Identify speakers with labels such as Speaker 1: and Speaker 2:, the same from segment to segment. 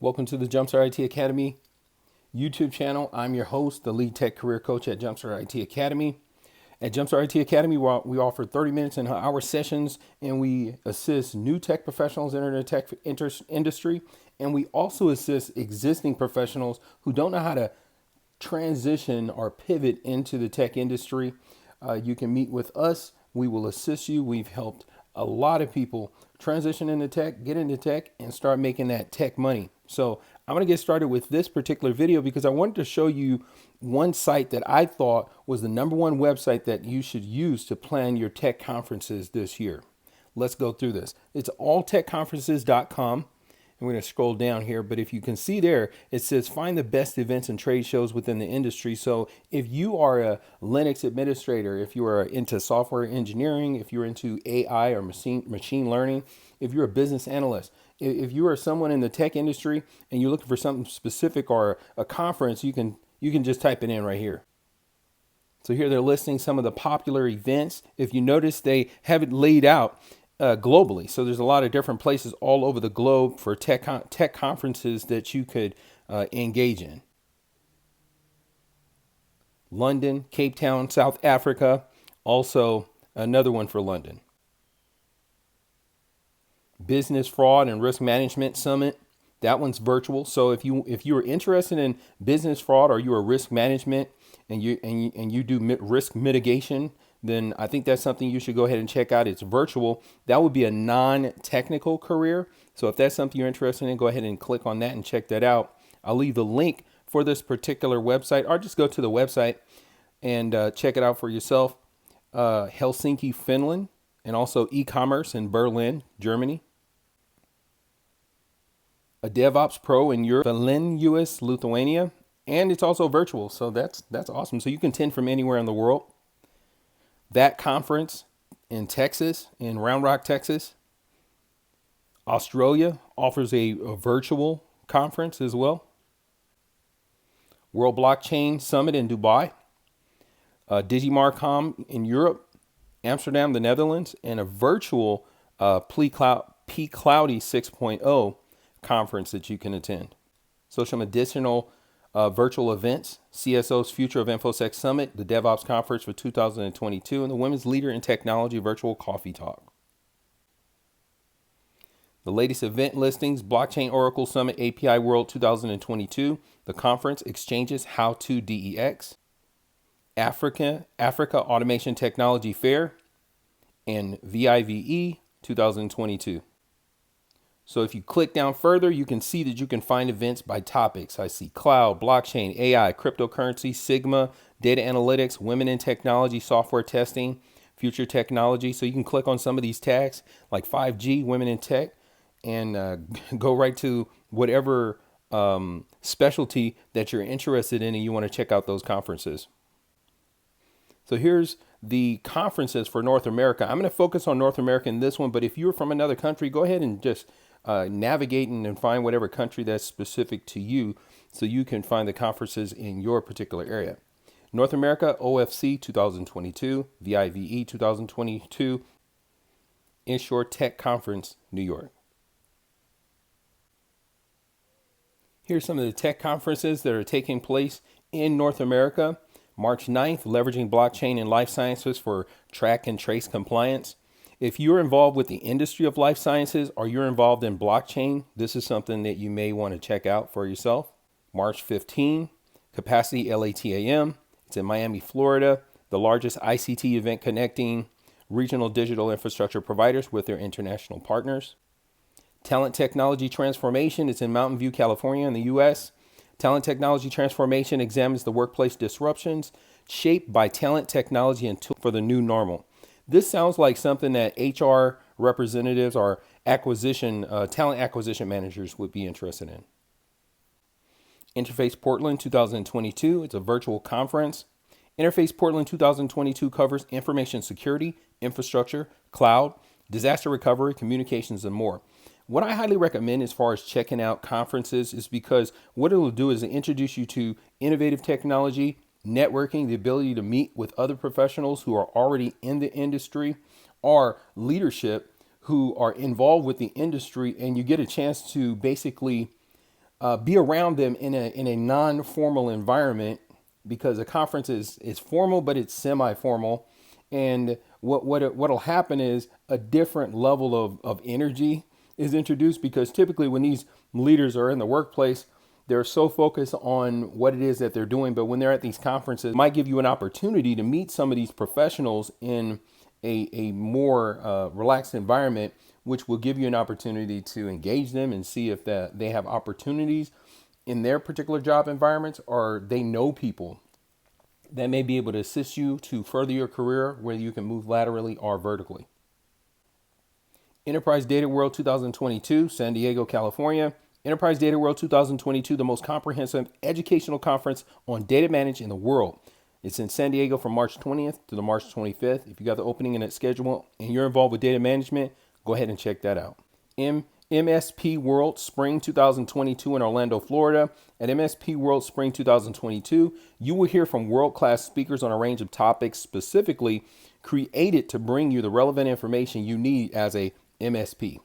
Speaker 1: Welcome to the JumpStart IT Academy YouTube channel. I'm your host, the lead tech career coach at JumpStart IT Academy. At JumpStart IT Academy, we offer 30 minutes and hour sessions, and we assist new tech professionals entering the tech industry. And we also assist existing professionals who don't know how to transition or pivot into the tech industry. You can meet with us. We will assist you. We've helped a lot of people transition into tech, get into tech, and start making that tech money. So I'm going to get started with this particular video because I wanted to show you one site that I thought was the number one website that you should use to plan your tech conferences this year. Let's go through this. It's alltechconferences.com. And we're going to scroll down here, but if you can see there, it says find the best events and trade shows within the industry. So if you are a Linux administrator, if you are into software engineering, if you're into AI or machine learning, if you're a business analyst, if you are someone in the tech industry and you're looking for something specific or a conference, you can just type it in right here. So here they're listing some of the popular events. If you notice, they have it laid out globally. So there's a lot of different places all over the globe for tech conferences that you could engage in. London, Cape Town, South Africa, also another one for London. Business Fraud and Risk Management Summit. That one's virtual. So if you are interested in business fraud or you are risk management and you do risk mitigation, then I think that's something you should go ahead and check out. It's virtual. That would be a non-technical career. So if that's something you're interested in, go ahead and click on that and check that out. I'll leave the link for this particular website, or just go to the website and check it out for yourself. Helsinki, Finland, and also e-commerce in Berlin, Germany. A DevOps Pro in Europe, Vilnius, Lithuania, and it's also virtual. So that's awesome. So you can attend from anywhere in the world. That conference in Texas, in Round Rock, Texas. Australia offers a virtual conference as well. World Blockchain Summit in Dubai. DigiMarcom in Europe, Amsterdam, the Netherlands, and a virtual P-Cloudy 6.0 conference that you can attend. So some additional virtual events: CSO's Future of InfoSec Summit, the DevOps Conference for 2022, and the Women's Leader in Technology Virtual Coffee Talk. The latest event listings: Blockchain Oracle Summit API World 2022, the conference Exchanges How to DEX, Africa Automation Technology Fair, and VIVE 2022. So if you click down further, you can see that you can find events by topics. I see cloud, blockchain, AI, cryptocurrency, Sigma, data analytics, women in technology, software testing, future technology. So you can click on some of these tags like 5G, women in tech, and go right to whatever specialty that you're interested in and you want to check out those conferences. So here's the conferences for North America. I'm going to focus on North America in this one, but if you're from another country, go ahead and just navigate and find whatever country that's specific to you so you can find the conferences in your particular area. North America, OFC 2022, VIVE 2022, Inshore Tech Conference, New York. Here's some of the tech conferences that are taking place in North America. March 9th, Leveraging Blockchain in Life Sciences for Track and Trace Compliance. If you're involved with the industry of life sciences or you're involved in blockchain, this is something that you may want to check out for yourself. March 15, Capacity LATAM. It's in Miami, Florida, the largest ICT event connecting regional digital infrastructure providers with their international partners. Talent Technology Transformation. It's in Mountain View, California in the U.S. Talent Technology Transformation examines the workplace disruptions shaped by talent, technology, and tools for the new normal. This sounds like something that HR representatives or talent acquisition managers would be interested in. Interface Portland 2022. It's a virtual conference. Interface Portland 2022 covers information security, infrastructure, cloud, disaster recovery, communications, and more. What I highly recommend as far as checking out conferences is because what it will do is introduce you to innovative technology, networking, the ability to meet with other professionals who are already in the industry, or leadership who are involved with the industry, and you get a chance to basically be around them in a non-formal environment, because a conference is formal, but it's semi-formal. And what'll happen is a different level of energy is introduced, because typically when these leaders are in the workplace, they're so focused on what it is that they're doing. But when they're at these conferences, it might give you an opportunity to meet some of these professionals in a more relaxed environment, which will give you an opportunity to engage them and see if they have opportunities in their particular job environments, or they know people that may be able to assist you to further your career, whether you can move laterally or vertically. Enterprise Data World 2022, San Diego, California. Enterprise Data World 2022, the most comprehensive educational conference on data management in the world. It's in San Diego from March 20th to the March 25th. If you got the opening in that schedule and you're involved with data management, go ahead and check that out. MSP World Spring 2022 in Orlando, Florida. At MSP World Spring 2022, you will hear from world-class speakers on a range of topics specifically created to bring you the relevant information you need as a MSP.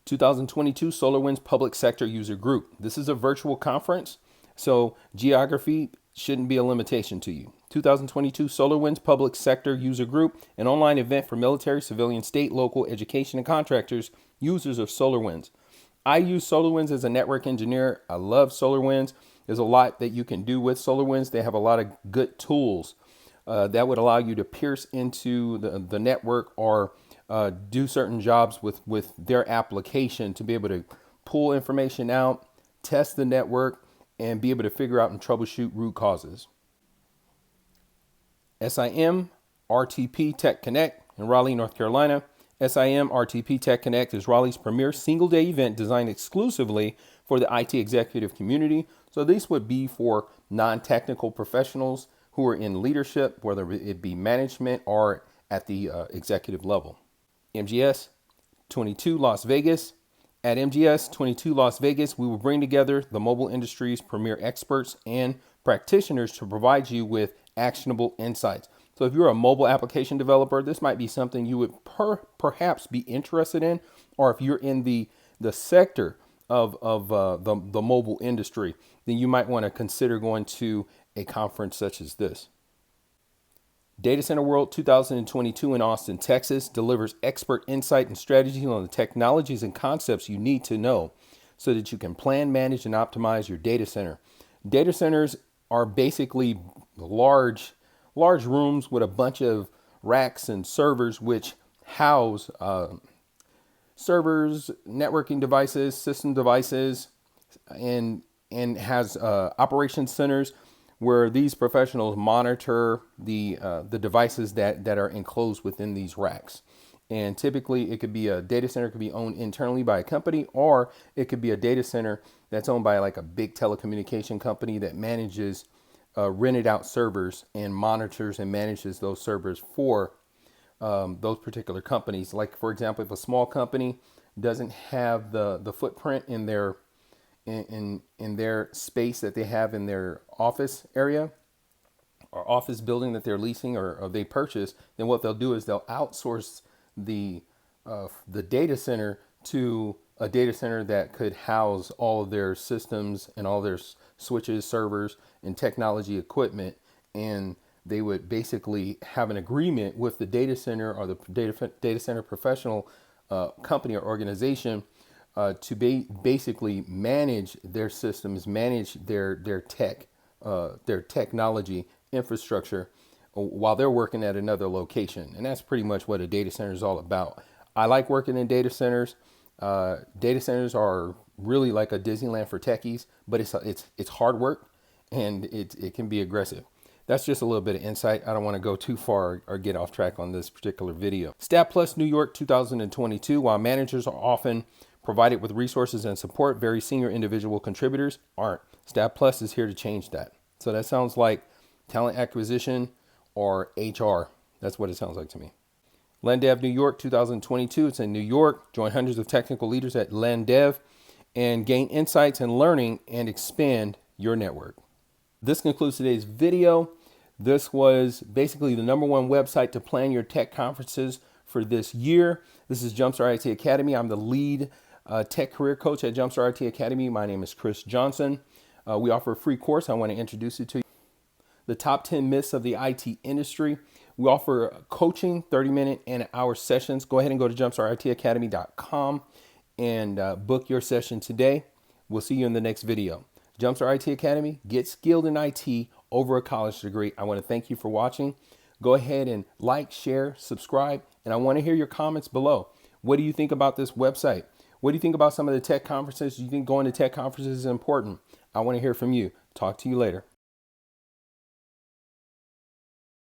Speaker 1: 2022 SolarWinds Public Sector User Group. This is a virtual conference, so geography shouldn't be a limitation to you. 2022 SolarWinds Public Sector User Group, an online event for military, civilian, state, local, education, and contractors, users of SolarWinds. I use SolarWinds as a network engineer. I love SolarWinds. There's a lot that you can do with SolarWinds. They have a lot of good tools that would allow you to pierce into the network, or do certain jobs with their application to be able to pull information out, test the network, and be able to figure out and troubleshoot root causes. SIM RTP Tech Connect in Raleigh, North Carolina. SIM RTP Tech Connect is Raleigh's premier single-day event designed exclusively for the IT executive community. So this would be for non-technical professionals who are in leadership, whether it be management or at the executive level. MGS 22 Las Vegas. At MGS 22 Las Vegas, we will bring together the mobile industry's premier experts and practitioners to provide you with actionable insights. So if you're a mobile application developer, this might be something you would perhaps be interested in, or if you're in the sector of the mobile industry, then you might want to consider going to a conference such as this. Data Center World 2022 in Austin, Texas delivers expert insight and strategy on the technologies and concepts you need to know so that you can plan, manage, and optimize your data center. Data centers are basically large rooms with a bunch of racks and servers which house servers, networking devices, system devices, and has operation centers where these professionals monitor the devices that are enclosed within these racks. And typically it could be a data center could be owned internally by a company, or it could be a data center that's owned by like a big telecommunication company that manages rented out servers and monitors and manages those servers for those particular companies. Like, for example, if a small company doesn't have the footprint in their space that they have in their office area or office building that they're leasing or they purchase, then what they'll do is they'll outsource the data center to a data center that could house all of their systems and all their switches, servers, and technology equipment. And they would basically have an agreement with the data center or the data center professional company or organization to basically manage their systems, manage their technology infrastructure while they're working at another location. And that's pretty much what a data center is all about. I like working in data centers. Data centers are really like a Disneyland for techies, but it's hard work and it can be aggressive. That's just a little bit of insight. I don't want to go too far or get off track on this particular video. Stat Plus New York 2022. While managers are often provided with resources and support, very senior individual contributors aren't. Stat Plus is here to change that. So that sounds like talent acquisition or HR. That's what it sounds like to me. LandDev New York 2022. It's in New York. Join hundreds of technical leaders at LandDev and gain insights and learning and expand your network. This concludes today's video. This was basically the #1 website to plan your tech conferences for this year. This is JumpStart IT Academy. I'm the lead tech career coach at JumpStart IT Academy. My name is Chris Johnson. We offer a free course. I want to introduce it to you. The top 10 myths of the IT industry. We offer coaching, 30-minute and an hour sessions. Go ahead and go to jumpstartitacademy.com and book your session today. We'll see you in the next video. Jumpstart IT Academy, get skilled in IT over a college degree. I want to thank you for watching. Go ahead and like, share, subscribe, and I want to hear your comments below. What do you think about this website? What do you think about some of the tech conferences? Do you think going to tech conferences is important? I want to hear from you. Talk to you later.